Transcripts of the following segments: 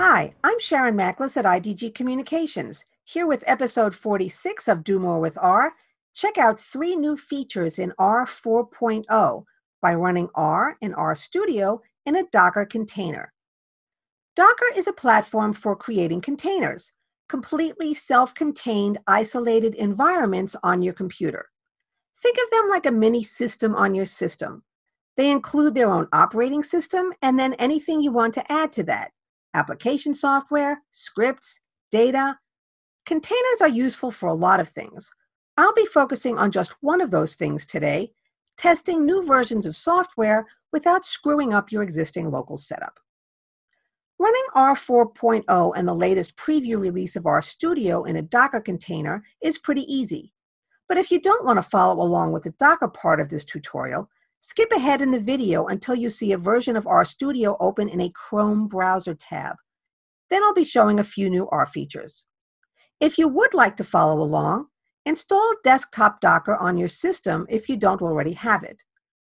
Hi, I'm Sharon Macklis at IDG Communications, here with episode 46 of Do More with R. Check out 3 new features in R 4.0 by running R in RStudio in a Docker container. Docker is a platform for creating containers, completely self-contained, isolated environments on your computer. Think of them like a mini system on your system. They include their own operating system and then anything you want to add to that. Application software, scripts, data. Containers are useful for a lot of things. I'll be focusing on just one of those things today, testing new versions of software without screwing up your existing local setup. Running R 4.0 and the latest preview release of RStudio in a Docker container is pretty easy. But if you don't want to follow along with the Docker part of this tutorial, skip ahead in the video until you see a version of RStudio open in a Chrome browser tab. Then I'll be showing a few new R features. If you would like to follow along, install Desktop Docker on your system if you don't already have it.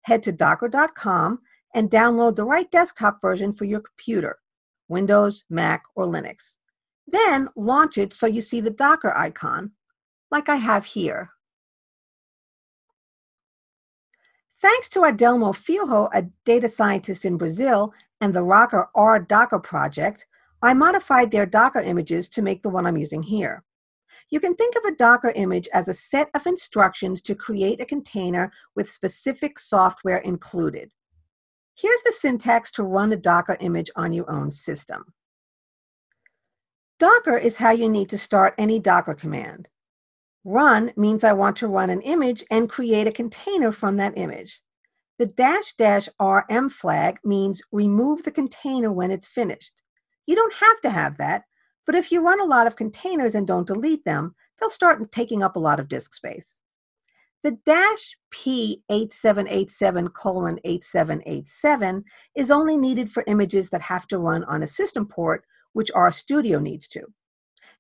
Head to docker.com and download the right desktop version for your computer, Windows, Mac, or Linux. Then launch it so you see the Docker icon, like I have here. Thanks to Adelmo Filho, a data scientist in Brazil, and the Rocker R Docker project, I modified their Docker images to make the one I'm using here. You can think of a Docker image as a set of instructions to create a container with specific software included. Here's the syntax to run a Docker image on your own system. Docker is how you need to start any Docker command. Run means I want to run an image and create a container from that image. The --rm flag means remove the container when it's finished. You don't have to have that, but if you run a lot of containers and don't delete them, they'll start taking up a lot of disk space. The -P8787:8787 is only needed for images that have to run on a system port, which RStudio needs to.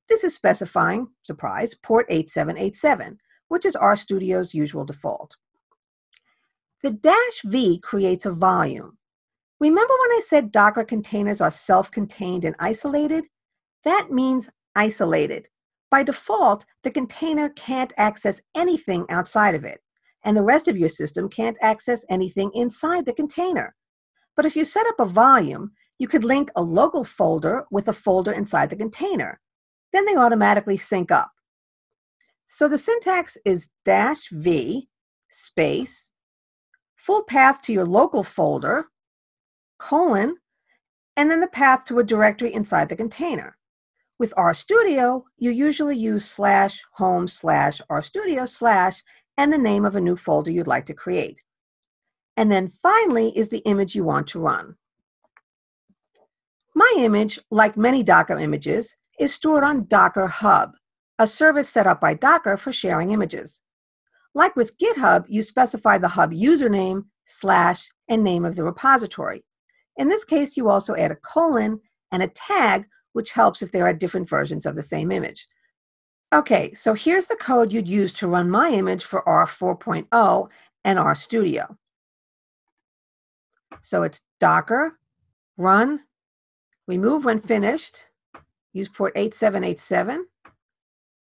This is specifying, surprise, port 8787, which is RStudio's usual default. The -V creates a volume. Remember when I said Docker containers are self-contained and isolated? That means isolated. By default, the container can't access anything outside of it, and the rest of your system can't access anything inside the container. But if you set up a volume, you could link a local folder with a folder inside the container. Then they automatically sync up. So the syntax is -V space, full path to your local folder, colon, and then the path to a directory inside the container. With RStudio, you usually use /home/RStudio/ and the name of a new folder you'd like to create. And then finally is the image you want to run. My image, like many Docker images, is stored on Docker Hub, a service set up by Docker for sharing images. Like with GitHub, you specify the Hub username, / and name of the repository. In this case, you also add a colon and a tag, which helps if there are different versions of the same image. Okay, so here's the code you'd use to run my image for R 4.0 and RStudio. So it's Docker, run, remove when finished, use port 8787,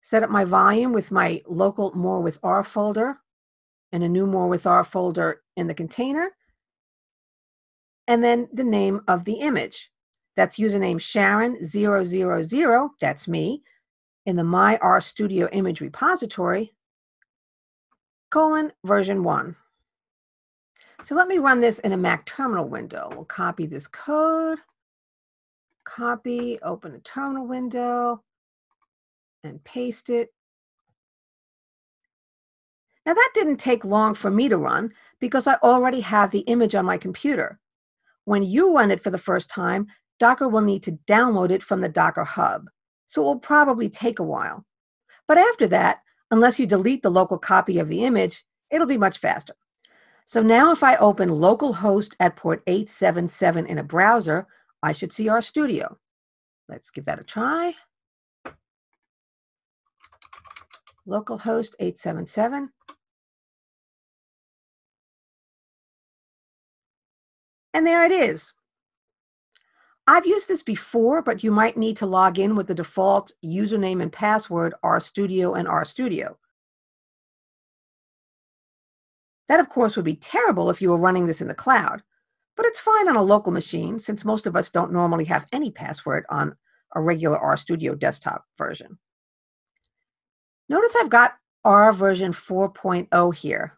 set up my volume with my local More with R folder and a new More with R folder in the container, and then the name of the image. That's username Sharon000, that's me, in the My RStudio image repository, version 1. So let me run this in a Mac terminal window. We'll copy this code. Copy, open a terminal window, and paste it. Now that didn't take long for me to run because I already have the image on my computer. When you run it for the first time, Docker will need to download it from the Docker Hub, so it will probably take a while. But after that, unless you delete the local copy of the image, it'll be much faster. So now if I open localhost at port 877 in a browser, I should see RStudio. Let's give that a try. Localhost 877. And there it is. I've used this before, but you might need to log in with the default username and password RStudio and RStudio. That, of course, would be terrible if you were running this in the cloud, but it's fine on a local machine since most of us don't normally have any password on a regular RStudio desktop version. Notice I've got R version 4.0 here.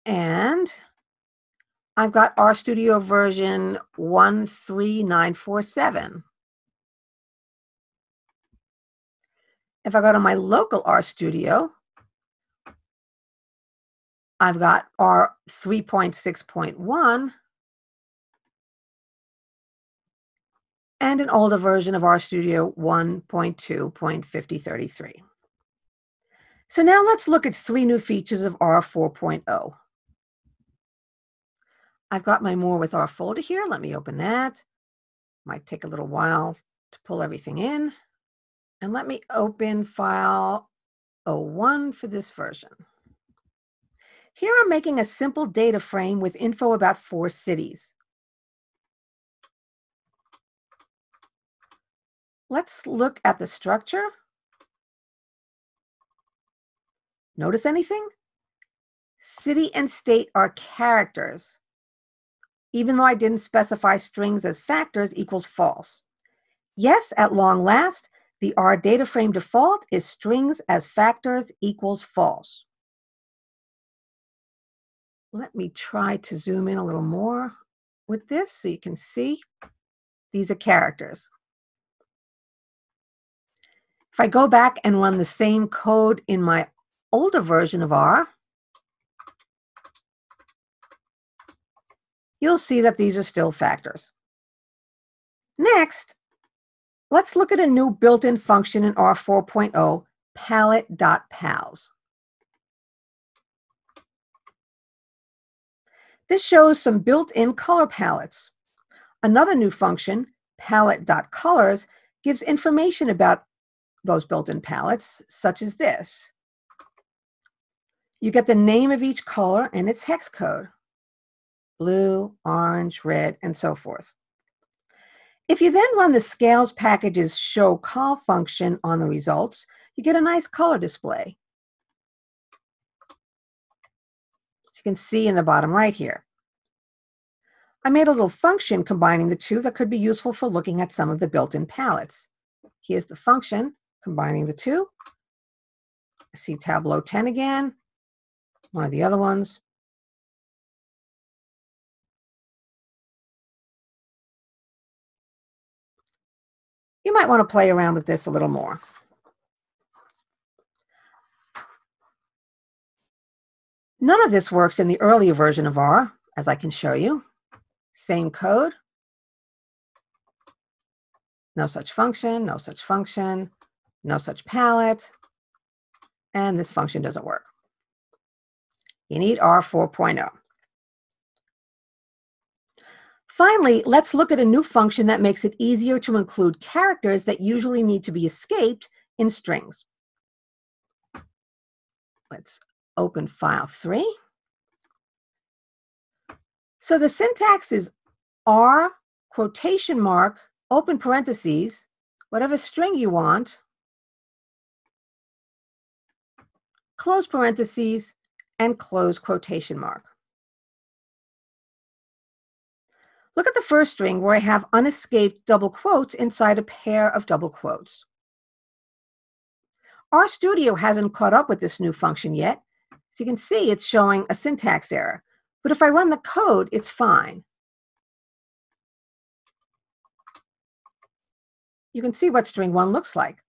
And I've got RStudio version 13947. If I go to my local RStudio, I've got R 3.6.1 and an older version of RStudio 1.2.5033. So now let's look at 3 new features of R 4.0. I've got my More with R folder here. Let me open that. Might take a little while to pull everything in. And let me open file 01 for this version. Here I'm making a simple data frame with info about 4 cities. Let's look at the structure. Notice anything? City and state are characters. Even though I didn't specify strings as factors equals false. Yes, at long last, the R data frame default is strings as factors equals false. Let me try to zoom in a little more with this so you can see these are characters. If I go back and run the same code in my older version of R, you'll see that these are still factors. Next, let's look at a new built-in function in R 4.0, palette.pals. This shows some built-in color palettes. Another new function, palette.colors, gives information about those built-in palettes, such as this. You get the name of each color and its hex code: blue, orange, red, and so forth. If you then run the Scales package's show call function on the results, you get a nice color display. As you can see in the bottom right here. I made a little function combining the two that could be useful for looking at some of the built-in palettes. Here's the function combining the two. I see Tableau 10 again, one of the other ones. You might want to play around with this a little more. None of this works in the earlier version of R, as I can show you. Same code. No such function, no such function, no such palette, and this function doesn't work. You need R 4.0. Finally, let's look at a new function that makes it easier to include characters that usually need to be escaped in strings. Let's open file 3. So the syntax is R, quotation mark, open parentheses, whatever string you want, close parentheses, and close quotation mark. Look at the first string where I have unescaped double quotes inside a pair of double quotes. RStudio hasn't caught up with this new function yet. As you can see, it's showing a syntax error. But if I run the code, it's fine. You can see what string 1 looks like.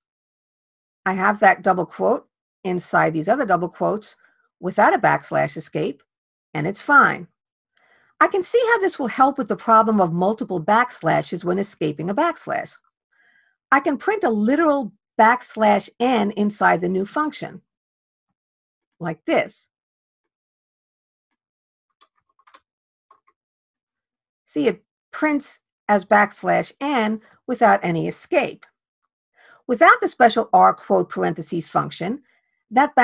I have that double quote inside these other double quotes without a backslash escape, and it's fine. I can see how this will help with the problem of multiple backslashes when escaping a backslash. I can print a literal \n inside the new function, like this. See, it prints as \n without any escape. Without the special R quote parentheses function, that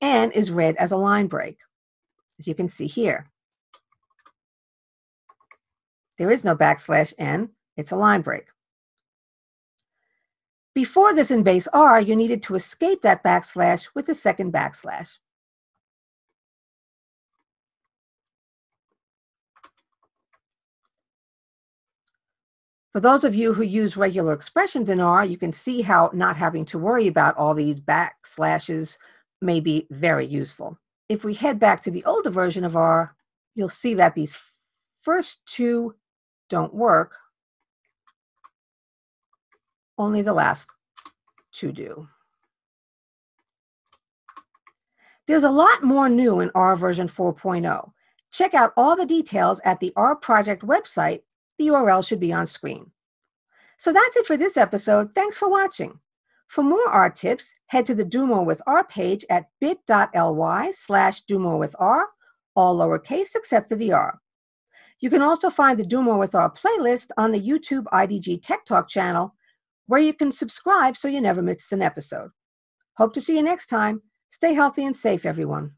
\n is read as a line break, as you can see here. There is no \n, it's a line break. Before this in base R, you needed to escape that backslash with the second backslash. For those of you who use regular expressions in R, you can see how not having to worry about all these backslashes may be very useful. If we head back to the older version of R, you'll see that these first two don't work. Only the last two do. There's a lot more new in R version 4.0. Check out all the details at the R Project website. The URL should be on screen. So that's it for this episode. Thanks for watching. For more R tips, head to the Do More with R page at bit.ly/DoMoreWithR, all lowercase except for the R. You can also find the Do More with R playlist on the YouTube IDG Tech Talk channel, where you can subscribe so you never miss an episode. Hope to see you next time. Stay healthy and safe, everyone.